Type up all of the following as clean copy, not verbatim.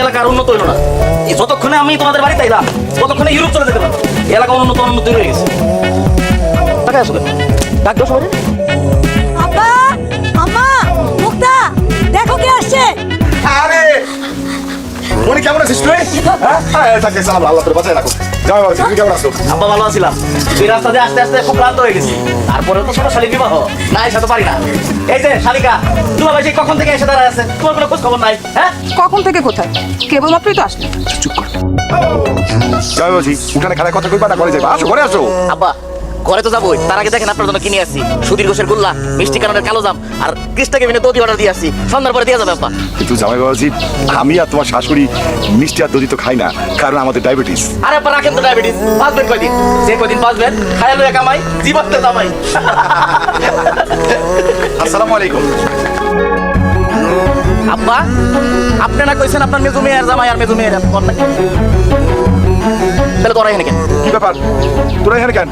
এলাকার উন্নত হইল না। এই যতক্ষণে আমি তোমাদের বাড়িতে এলাম ততক্ষণে ইউরোপ চলে যেতে পারবো। এলাকা উন্নত হয়ে গেছে। টাকা আসবে ডাক দাও সবাই। আব্বা আম্মা মুক্তা দেখো কে আসছে। আরে মনি কেমন আছিস তুই? হ্যাঁ তাকে সালাম, আল্লাহ তোর বাঁচায় রাখো। যাও বাবা, তুমি কেমন আছো? আব্বা ভালো আছিলাম, এই রাস্তা দিয়ে আস্তে আস্তে খুব ক্লান্ত হয়ে গেছি। তারপরে তো ছোট শালিক বিবাহ না, এসে তো পারি না। এই যে শালিকা তোমার ভাই কখন থেকে এসে দাঁড়ায় আছে, তোমার কোনো খোঁজ খবর নাই? হ্যাঁ কখন থেকে কোথায়? কেবলমাত্রই তো আসলে। চুপ কর। যাও বাজি, উঠানে খারাপ কথা কইবা না, ঘরে যাইবা। আসো ঘরে আসো। আব্বা ঘরে তো যাবোই, তার আগে দেখেন আপনার জন্য কিনে আসছি সুধীর ঘোষের গোল্লা, মিষ্টি কাননের কালো জাম আর কৃষ্ণকে মিনে দধি অর্ডার দিয়ে আসছি। সন্ধ্যার পরে দিয়ে যাবে আব্বা। কিন্তু জামাই বাবাজি, আমি আর তোমার শাশুড়ি মিষ্টি আর দধি তো খাই না, কারণ আমাদের ডায়াবেটিস। আরে আব্বা রাখেন তো ডায়াবেটিস, বাঁচবেন কয়দিন? যে কয়দিন বাঁচবেন খায়া লইয়া কামাই, জীবাত্মা জামাই। আসসালামু আলাইকুম। আব্বা আপনি না কইছেন আপনার মেজু মেয়ের জামাই আর মেজু মেয়ের মন নাই, তাহলে তোরা এখানে কেন? কি ব্যাপার, তোরা এখানে কেন?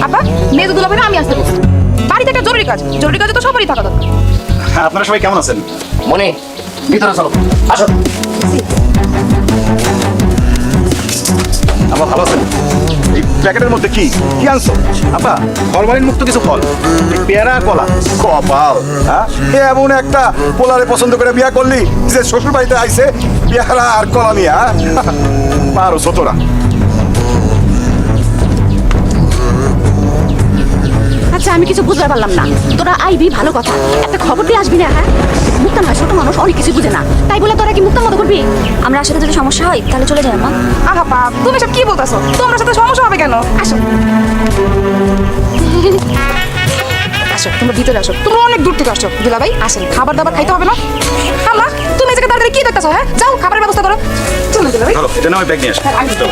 আব্বা মেয়ে দুলা ভাই আমি আসতে বলছি। বাড়িতে একটা জরুরি কাজে তো সবারই থাকা দরকার। হ্যাঁ, আপনারা সবাই কেমন আছেন? মনে ভিতরে চলো, আসো। আবার ভালো আছেন? এই প্যাকেটের মধ্যে কি কি আনছো? আপা ফলমালিন মুক্ত কিছু ফল, এই পেয়ারা আর কলা। কপাল, হ্যাঁ এমন একটা পোলারে পছন্দ করে বিয়া করলি যে শ্বশুর বাড়িতে আইছে পেয়ারা আর কলা নিয়ে। পারো ছোটরা। আচ্ছা আমি কিছু বুঝতে পারলাম না, তোরা আইবি ভালো কথা, একটা খবর দিয়ে আসবি না। হ্যাঁ মুক্তা না ছোট মানুষ, অনেক কিছু বুঝে না, তাই বলে তোরা কি মুক্তার মতো করবি? আমরা আসলে যদি সমস্যা হয় তাহলে চলে যাই আম্মা। আহা বাপ, তুমি সব কি বলতেছো? তোমার সাথে সমস্যা হবে কেন? আসো আসো, তোমরা ভিতরে আসো। তোমরা অনেক দূর থেকে আসছো। দুলা ভাই আসেন, খাবার দাবার খাইতে হবে না? আম্মা তুমি এসে তাড়াতাড়ি কি দেখতেছো? হ্যাঁ যাও খাবারের ব্যবস্থা করো। চলো দুলা ভাই। ধরো এটা না, আমি ব্যাগ নিয়ে আসি। হ্যাঁ, আগে তো।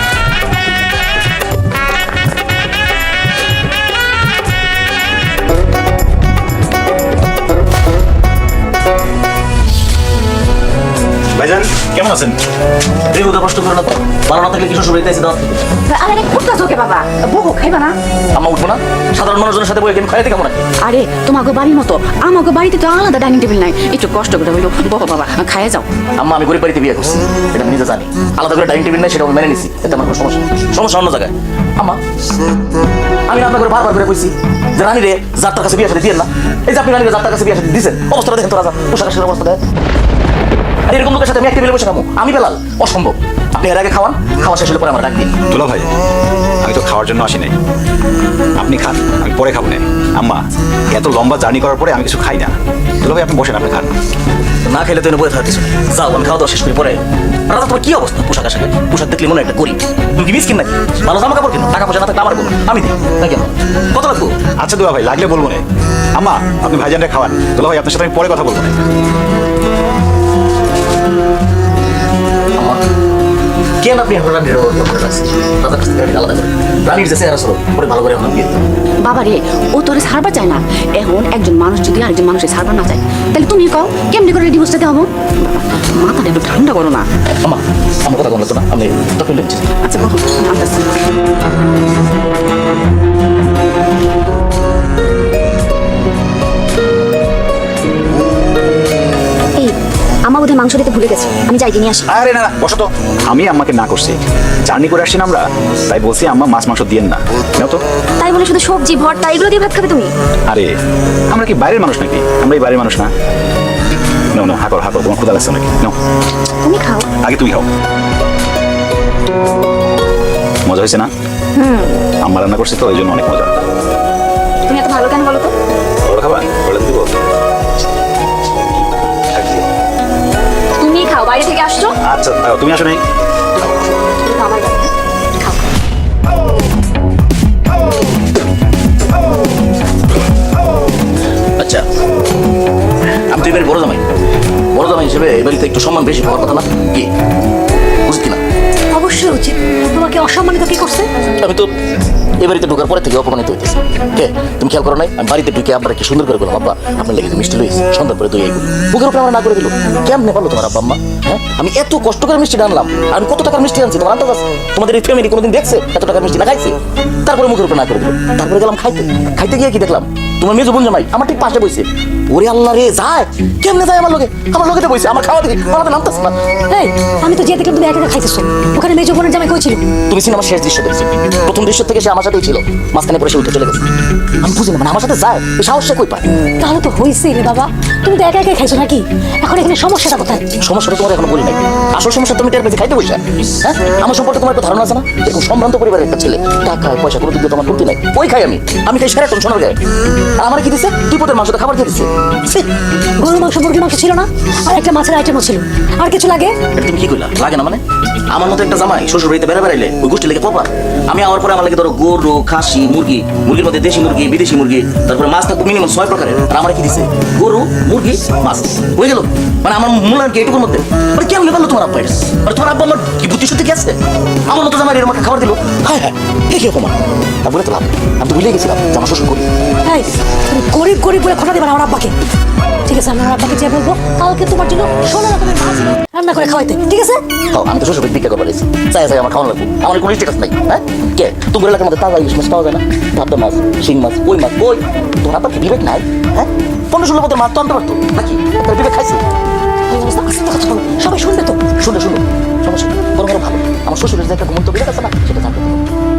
ভাইজান কেমন আছেন? দেবুকে কষ্ট করে না তো, ভালো না থাকলে কিছু সুবিধা আছে দাও। আরে উঠতা চোখে বাবা, বহু খাইবা না? আম্মা উঠবো না? সাধারণ মানুষজনের সাথে বই গেম খাইতে কেমন লাগে? আরে তোমাকে বাড়ির মতো আমাকে বাড়িতে তো আলাদা ডাইনিং টেবিল নাই, একটু কষ্ট করে হইলো বহু বাবা খাইয়ে যাও। আম্মা আমি গরিব বাড়িতে বিয়ে করছি, এটা আমি নিজে জানি। আলাদা করে ডাইনিং টেবিল নাই, সেটা আমি মেনে নিছি, এতে আমার কোনো সমস্যা অন্য জায়গায়। আম্মা আমি রান্না করে বারবার করে কইছি যে রানীরে যাত্রার কাছে বিয়ে সাথে দিয়ে না। এই যে আপনি রানীরে যাত্রার কাছে বিয়ে সাথে দিয়েছেন, অবস্থাটা দেখেন তো রাজা, পোশাক আশাকের অবস্থা দেয়। আর এরকম লোকের সাথে আমি এক টেবিলে বসে খাবো, আমি বেলাল, অসম্ভব। আপনি এর আগে খাওয়ান, খাওয়া শেষ হলে পরে আমার ডাক দিন। দুলা ভাই আমি তো খাওয়ার জন্য আসি নাই, আপনি খান, আমি পরে খাবো না। আম্মা এত লম্বা জার্নি করার পরে আমি কিছু খাই না। দুলা ভাই আপনি বসেন, আপনি খান। না খেলে তো এনে বয়ে থাকতেছ। যাও আমি খাওয়া দাওয়া শেষ করি পরে। রাজা তোমার কি অবস্থা? পোশাক আশাকের পোশাক দেখলে মনে একটা করি, তুমি কি মিসকিন নাকি? ভালো জামা কাপড় কেন, টাকা পয়সা না থাকলে আমার বলুন, আমি দিই না কেন? কত লাগবো? আচ্ছা দুলা ভাই লাগলে বলবো না। আম্মা আপনি ভাইজানটা খাওয়ান। দুলা ভাই আপনার সাথে আমি পরে কথা বলবো না। কেন আপনি এখন রানীর রাজার কাছ থেকে আলাদা করে রানীর যে চেহারা ছিল পরে ভালো করে এখন বিয়ে দিন। বাবা রে ও তোরে ছাড়বা চায় না। এখন একজন মানুষ যদি আরেকজন মানুষের ছাড়বা না চায় তাহলে তুমি কও কেমনি করে ডিভোর্সটা দেওয়া? মাথাটা একটু ঠান্ডা করো না। আমা আমার কথা বলতো না, আমি তখন লিখছি। আচ্ছা বহু আন্দাজ। এই আমা বোধহয় মাংস দিতে ভুলে গেছে, আমি যাই কিনে আসি। আরে না না বসো তো। আমি আম্মাকে না করছি, জার্নি করে আসছি না আমরা, তাই বলছি আম্মা মাছ মাংস দিয়েন না। নাও তো। তাই বলে শুধু সবজি ভর্তা এগুলো দিয়ে ভাত খাবে তুমি? আরে আমরা কি বাইরের মানুষ নাকি? আমরা এই বাইরের মানুষ না। নাও নাও, হাঁকো হাঁকো, তোমার ক্ষুধা লাগছে নাকি? নাও তুমি খাও। আগে তুমি খাও। মজা হয়েছে না? আম্মা রান্না করছি তো এই জন্য অনেক মজা। তুমি এত ভালো কেন বলো তো? ওরা খাবা? ওরা দিব? তুমি খাও, বাইরে থেকে আসছো। আচ্ছা তুমি আসো নাই? আমার খাও। আচ্ছা আমি তো এবার বড় জামাই হিসেবে এই বাড়িতে একটু সম্মান বেশি হওয়ার কথা না কি? উচিত কিনা? অবশ্যই উচিত, তোমাকে অসম্মানিত কি করছে? আমি তো এই বাড়িতে ঢোকার পরে থেকে অপমানিত হইতেছি। কে তুমি খেয়াল করো নাই? আমি বাড়িতে ঢুকে আপনারা কি সুন্দর করে বললাম, আব্বা আপনার লেগে মিষ্টি লইস, সন্ধ্যা করে দই আইব, বুকের উপরে আমার না করে দিল। কেমনে পারলো তোমার আব্বা আম্মা? হ্যাঁ, আমি এত কষ্ট করে মিষ্টি আনলাম, আমি কত টাকার মিষ্টি আনছি তোমার আন্দাজ আছে? তোমাদের এই ফ্যামিলি কোনোদিন দেখছে এত টাকার মিষ্টি না খাইছে? তারপরে মুখের উপরে না করে দিল। তারপরে গেলাম খাইতে, খাইতে গিয়ে কি দেখলাম, তোমার মেজো বোন জামাই আমার ঠিক পাশে বইছে। ওরে আল্লাহ রে, যায় কেমনে যায় আমার লগে? আমার লগে বইছে, আমার খাওয়া দেখি আমার নামতেছে না। এই, আমি তো যে দেখলাম তুমি একা একা খাইতেছো, ওখানে মেজো বোনের জামাই কই ছিল? তুমি সিনেমার শেষ দৃশ্য দেখছো, প্রথম দৃশ্য থেকে সে আমার সাথেই ছিল, মাঝখানে পরে সে উঠে চলে গেছে। আমি বুঝি না, মানে আমার সাথে যায় এই সাহস সে কই পায়? তাহলে তো হয়েছে রে বাবা, তুমি তো একা একা খাইছো নাকি? এখন এখানে সমস্যাটা কোথায়? সমস্যাটা তোমার এখনো বলি নাই। আসল সমস্যা তুমি টের পেয়েছে খাইতে বসে। হ্যাঁ, আমার সম্পর্কে তোমার একটা ধারণা আছে না? এরকম সম্ভ্রান্ত পরিবারের একটা ছেলে, টাকা পয়সা কোনো দিক দিয়ে তোমার করতে নাই। ওই খাই আমি খাই সেরা সোনার গায়ে। আর আমার কি দিচ্ছে? দুই পদের মাংসটা খাবার দিয়ে দিচ্ছে। ছি, গরুর মাংস মুরগির মাংস ছিল না, আর একটা মাছের আইটেমও ছিল, আর কিছু লাগে? এটা তুমি কি কইলা? লাগে না মানে? আমার মতো একটা জামাই শ্বশুর বাড়িতে বেড়াইলে ওই গোষ্ঠী লেগে পপা। আমি আওয়ার পরে আমার লাগে ধরো গরু, খাসি, মুরগি, মুরগির মধ্যে দেশি মুরগি, বিদেশি মুরগি, তারপরে মাছ থাকবে মিনিমাম 6 প্রকারের। আর আমার কি দিছে? গরু, মুরগি, মাছ। হয়ে গেল? মানে আমার মূল্যায়ন কি এটুকুর মধ্যে? মানে কেমন পারলো তোমার আব্বা এটা? মানে তোমার আব্বা আমার কি বুদ্ধি শুদ্ধি কি আছে? আমার মতো জামাই এরকম একটা খাবার দিল, হ্যাঁ হ্যাঁ, এই কি অপমান! তারপরে তো লাভ, আমি তো ভুলে গেছিলাম যে আমার শ্বশুর করি। এই, তুমি গরিব গরিব বলে খোটা দেবে না আমার আব্বাকে। ঠিক আছে, আমি আমার আব্বাকে যে বলবো কালকে তোমার জন্য 16 রকমের মাছ রান্না করে খাওয়াইতে, ঠিক আছে? আমি তো শ্বশুর বাড়ি ভিক্ষা করবার এসেছি, চাই আমার খাওয়ানো লাগবে। আমার কোনো স্টেটাস নাই। হ্যাঁ, কে তোমার এলাকার মধ্যে তাজা ইলিশ মাছ পাওয়া যায় না? ভাবদা মাছ, শিং মাছ, কই মাছ, কই তোমার আবার কি বিবেক নাই? হ্যাঁ, 15-16 পথে মাছ তো আনতে পারতো নাকি? তার বিবেক খাইছে? আস্তে কথা বলো, সবাই শুনবে তো। শুনে সমস্যা নেই, বরং আরো ভালো। আমার শ্বশুরের যে একটা ঘুমন্ত বিবেক আছে না, সেটা জানতে হবে।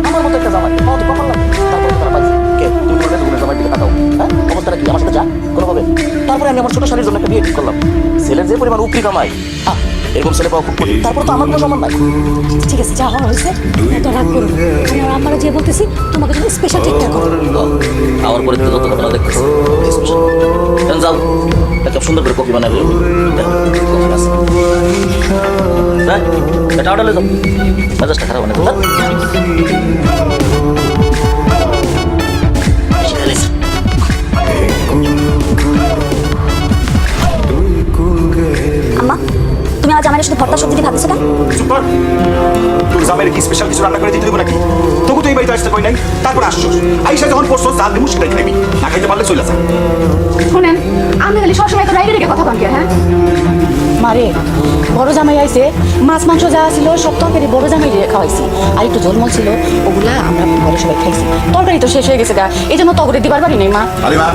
আমার মতো একটা জামাই পাওয়া তো কখন লাগে? তারপরে তারা পাইছে। কে তুমি বললে তোমার জামাই দিকে তাকাও। হ্যাঁ, অবস্থাটা কি আমার সাথে যা কোনোভাবে? তারপরে আমি আমার ছোট শালীর জন্য একটা বিয়ে ঠিক করলাম। ছেলের যে পরিমাণ উপরি কামাই, এরকম ছেলে পাওয়া খুব কঠিন। তারপর তো আমার কোনো সম্মান নাই। ঠিক আছে, যা হওয়া হয়েছে এত রাগ করো না। আমি আমার আব্বারা যে বলতেছি তোমাকে জন্য স্পেশাল ঠিকঠাক করো। আমার পরে যত ঘটনা দেখতেছি যাও, একটা সুন্দর করে কফি বানাবে। এটা অর্ডার যাও, মেজাজটা খারাপ বানাবে। আম্মা, তুমি আজ আমার সাথে ভর্তা সবজি দিয়ে ভাবছো না? সুপার, তোর জামাইয়ের কি স্পেশাল কিছু রান্না করে দিতে দেবো নাকি? তবু তো এই বাড়িতে আসতে কই নাই, তারপর আসছো। আইসা যখন পড়ছো জাল দিমু সেটাই খাইবি, না খাইতে পারলে চলে যা। শুনেন, আমি খালি সবসময় তো রাইগে রেখে কথা বলকে, হ্যাঁ? মারে, বড় জামাই আইছে, মাছ মাংস যা ছিল সব তরকারি বড় জামাই দিয়ে খাওয়াইছি, আর একটু ঝোলমল ছিল, ওগুলা আমরা ঘরে সবাই খাইছি। তরকারি তো শেষ হয়ে গেছে গা, এই জন্য তগরে দিবার পারি নাই মা। আলিমা,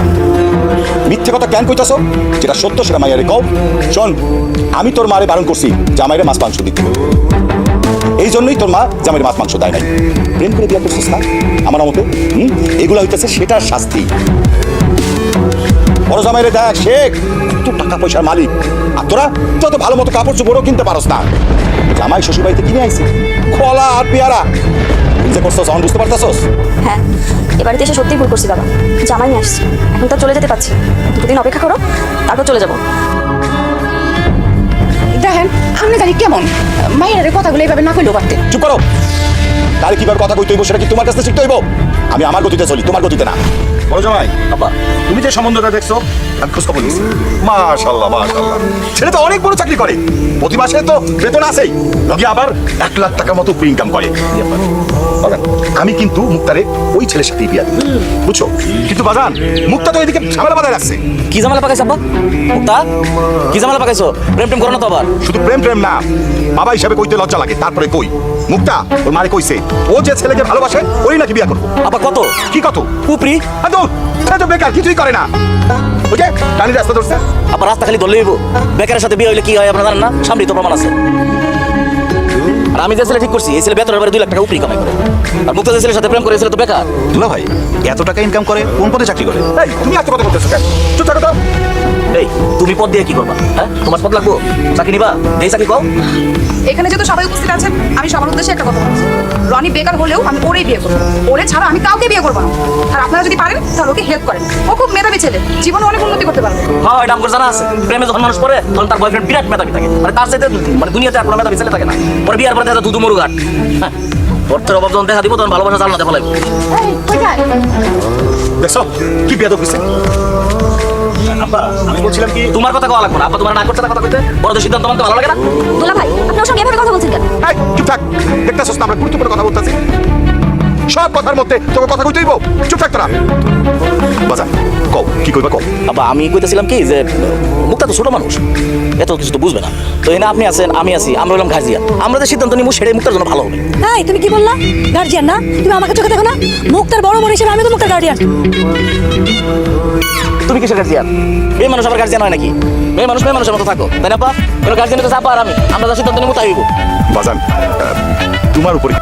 মিথ্যে কথা কেন কইতাছো? যেটা সত্য সেটা মাইয়ারে কও। শোন, আমি তোর মারে বারণ করছি জামাইরে মাছ মাংস দিতে, এই জন্যই তোর মা জামাইরে মাছ মাংস দেয় নাই। প্রেম করে বিয়া করছিস না আমার মতে? এগুলা হইতেছে সেটার শাস্তি। বড় জামাইরে দেখ, শেখ তুই টাকা পয়সার মালিক, আর তোরা তো ভালো মতো কাপড় চোপড়ও কিনতে পারস না। জামাই শ্বশুর বাড়িতে কিনে আইছি খোলা আর পেয়ারা, যে করছস এখন বুঝতে পারতাছস? হ্যাঁ, এবারে এসে সত্যিই ভুল করছি বাবা। জামাই নিয়ে আসছি, এখন তো চলে যেতে পারছি। 2 দিন অপেক্ষা করো, তারপর চলে যাবো। দেখেন, আপনি জানি কেমন মায়ের কথাগুলো এইভাবে না কইলেও পারতে। চুপ করো। তাহলে কিভাবে কথা কইতে হইব সেটা কি তোমার কাছে শিখতে হইব? আমি আমার গতিতে চলি, তোমার গতিতে না। বড় জামাই, আব্বা, তুমি যে সম্বন্ধটা দেখছো আমি খোঁজ খবর নিয়েছি। মাশাআল্লাহ মাশাআল্লাহ, ছেলে তো অনেক বড় চাকরি করে, প্রতি মাসে তো বেতন আছেই, লগে আবার 1 লাখ টাকার মতো ইনকাম করে। বাজান, আমি কিন্তু মুক্তারে ওই ছেলের সাথেই বিয়া দিই, বুঝছো? কিন্তু বাজান, মুক্তা তো এদিকে ঝামেলা বাঁধায় রাখছে। কি ঝামেলা পাকাইছো আব্বা? মুক্তা, কি ঝামেলা পাকাইছো? প্রেম টেম করো না তো আবার? শুধু প্রেম প্রেম না, বাবা হিসাবে কইতে লজ্জা লাগে। তারপরে কই, মুক্তা ওর মারে কইছে ও যে ছেলেকে ভালোবাসে ওই নাকি বিয়া করবো। আব্বা কত? কি কত? উপরি? আদৌ ছেলে তো বেকার, কিছুই করে না। ওকে, টানি রাস্তা ধরছে। আবার রাস্তা খালি ধরলে হইব? বেকারের সাথে বিয়ে হইলে কি হয় আপনারা জানেন না? সামনে তো প্রমাণ আছে। আর আমি যে ছেলে ঠিক করছি, এই ছেলে বেতনের বারে 2 লাখ টাকা উপরি কামাই করে। আর মুক্তা যে ছেলের সাথে প্রেম করে, এই ছেলে তো বেকার। দুলা ভাই এত টাকা ইনকাম করে, কোন পদে চাকরি করে? এই তুমি এত কথা বলতেছো কেন? চুপ থাকো তো। এই তুমি পদ দিয়ে কি করবা? হ্যাঁ, তোমার পদ লাগবো? চাকরি নিবা? এই চাকরি কও। এখানে যেহেতু সবাই উপস্থিত আছেন, আমি সবার উদ্দেশ্যে একটা কথা বলছি। রনি বেকার হলেও আমি ওরেই বিয়ে করবো, ওরে ছাড়া আমি কাউকে বিয়ে করবো না। আর আপনারা যদি পারেন তাহলে ওকে হেল্প করেন, ও খুব মেধাবী ছেলে, জীবনে অনেক উন্নতি করতে পারবে। হ্যাঁ, এটা আমার জানা আছে। প্রেমে যখন মানুষ পড়ে তখন তার বয়ফ্রেন্ড বিরাট মেধাবী থাকে, মানে তার সাথে মানে দুনিয়াতে আর কোনো মেধাবী ছেলে থাকে না। পরে বিয়ার পরে দেখা দুধু মরুঘাট। হ্যাঁ, অর্থের অভাব যখন দেখা দিব তখন ভালোবাসা জানলা দেখা লাগবে। দেখছো কি বিয়া দোষ? আব্বা আমি বলছিলাম কি তোমার কথা কওয়া লাগবে না, আব্বা তোমার না করছে না কথা কইতে, বড়দের সিদ্ধান্ত মানতে ভালো লাগে না? দুলা ভাই আপনি ওর সঙ্গে এভাবে কথা বলছেন কেন? এই চুপ থাক, দেখতেছস না আমরা গুরুত্বপূর্ণ কথা বলতেছি। সব কথার মধ্যে তোকে কথা কইতেইব, চুপ থাক তোরা। বাজান কও কি কইবা কও। আব্বা আমি কইতেছিলাম কি যে মুক্তা তো ছোট মানুষ, এত কিছু তো বুঝবে না। তো এনে আপনি আছেন, আমি আছি, আমরা হলাম গার্জিয়ান, আমরা যে সিদ্ধান্ত নিব সেটাই মুক্তার জন্য ভালো হবে। এই তুমি কি বললা? গার্জিয়ান না? তুমি আমাকে চোখে দেখো না? মুক্তার বড় বোন হিসেবে আমি তো মুক্তার গার্ডিয়ান। তুমি কিসের গার্জিয়ান? মেয়ে মানুষ আবার গার্জিয়ান হয় নাকি? মেয়ে মানুষের মতো থাকো, তাই না? গার্জিয়ান তো চাপা আর আমরা যা সিদ্ধান্ত নিব তাই হইব। বাজান তোমার উপরে